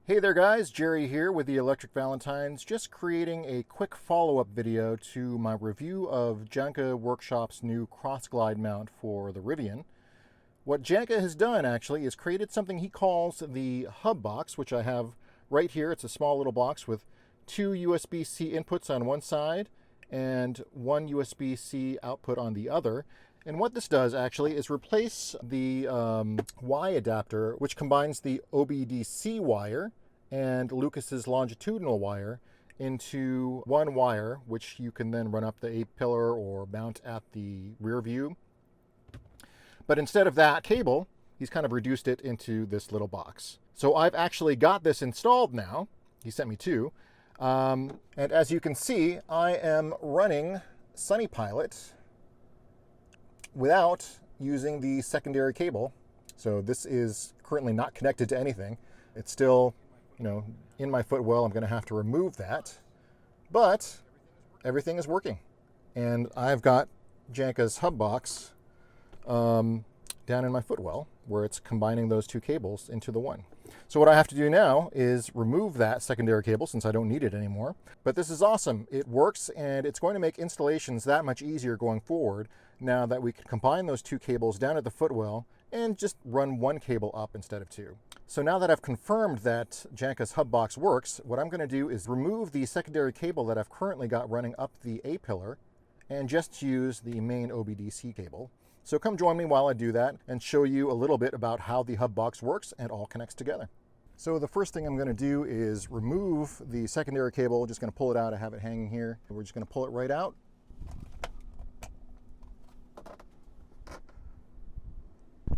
Hey there guys, Jerry here with the Electric Valentines, just creating a quick follow-up video to my review of Janka Workshop's new cross glide mount for the Rivian. What Janka has done actually is created something he calls the hub box, which I have right here. It's a small little box with two USB-C inputs on one side and one USB-C output on the other. And what this does actually is replace the Y adapter, which combines the OBDC wire and Lucas's longitudinal wire into one wire, which you can then run up the A-pillar or mount at the rear view. But instead of that cable, he's kind of reduced it into this little box. So I've actually got this installed now. He sent me two. And as you can see, I am running Sunny Pilot without using the secondary cable. So this is currently not connected to anything. It's still, in my footwell. I'm going to have to remove that, but everything is working. And I've got Janka's hub box down in my footwell where it's combining those two cables into the one. So what I have to do now is remove that secondary cable since I don't need it anymore. But this is awesome. It works, and it's going to make installations that much easier going forward now that we can combine those two cables down at the footwell and just run one cable up instead of two. So now that I've confirmed that Janka's hub box works, what I'm going to do is remove the secondary cable that I've currently got running up the A-pillar and just use the main OBDC cable. So come join me while I do that and show you a little bit about how the hub box works and all connects together. So the first thing I'm going to do is remove the secondary cable. Just going to pull it out. I have it hanging here. We're just going to pull it right out.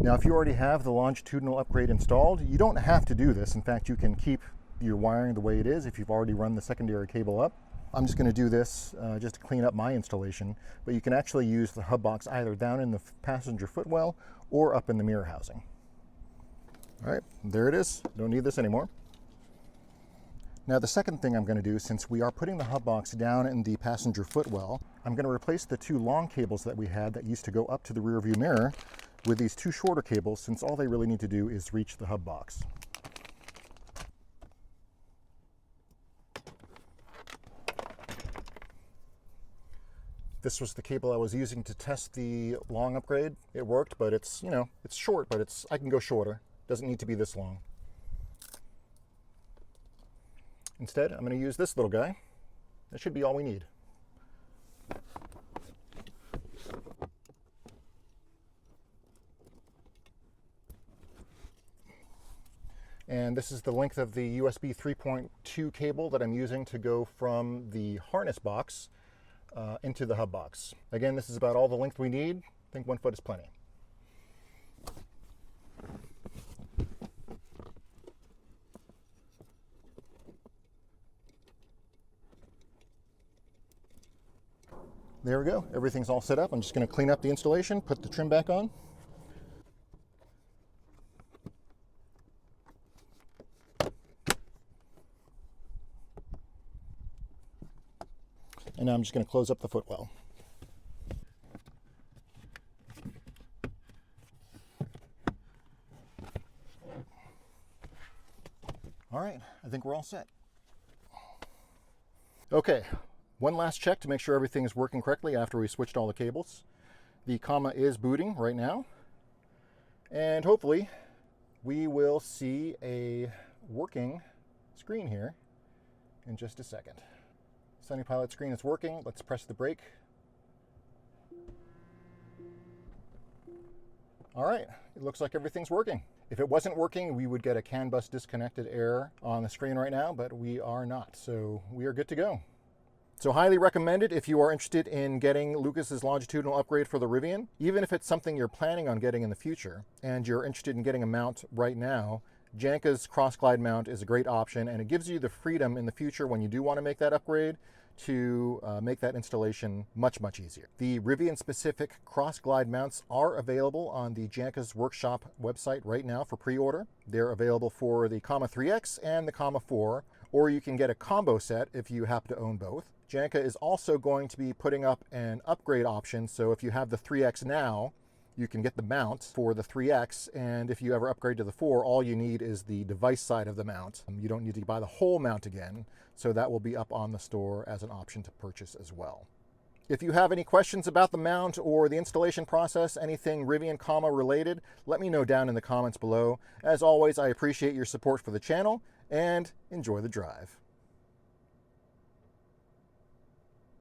Now, if you already have the longitudinal upgrade installed, you don't have to do this. In fact, you can keep your wiring the way it is if you've already run the secondary cable up. I'm just going to do this just to clean up my installation, but you can actually use the hub box either down in the passenger footwell or up in the mirror housing. All right, there it is. Don't need this anymore. Now, the second thing I'm going to do, since we are putting the hub box down in the passenger footwell, I'm going to replace the two long cables that we had that used to go up to the rear view mirror with these two shorter cables, since all they really need to do is reach the hub box. This was the cable I was using to test the long upgrade. It worked, but it's, it's short, but I can go shorter. Doesn't need to be this long. Instead, I'm going to use this little guy. That should be all we need. And this is the length of the USB 3.2 cable that I'm using to go from the harness box into the hub box. Again, this is about all the length we need. I think 1 foot is plenty. There we go. Everything's all set up. I'm just going to clean up the installation, put the trim back on. And now I'm just going to close up the footwell. All right, I think we're all set. Okay, one last check to make sure everything is working correctly after we switched all the cables. The Comma is booting right now. And hopefully we will see a working screen here in just a second. Sunny Pilot screen is working. Let's press the brake. All right, it looks like everything's working. If it wasn't working, we would get a CAN bus disconnected error on the screen right now, but we are not, so we are good to go. So highly recommended if you are interested in getting Lucas's longitudinal upgrade for the Rivian, even if it's something you're planning on getting in the future and you're interested in getting a mount right now. Janka's cross glide mount is a great option, and it gives you the freedom in the future when you do want to make that upgrade to make that installation much, much easier. The Rivian specific cross glide mounts are available on the Janka's Workshop website right now for pre-order. They're available for the Comma 3X and the Comma 4, or you can get a combo set if you happen to own both. Janka is also going to be putting up an upgrade option, so if you have the 3X now, you can get the mount for the 3X, and if you ever upgrade to the 4, all you need is the device side of the mount. You don't need to buy the whole mount again, so that will be up on the store as an option to purchase as well. If you have any questions about the mount or the installation process, anything Rivian Comma related, let me know down in the comments below. As always, I appreciate your support for the channel, and enjoy the drive.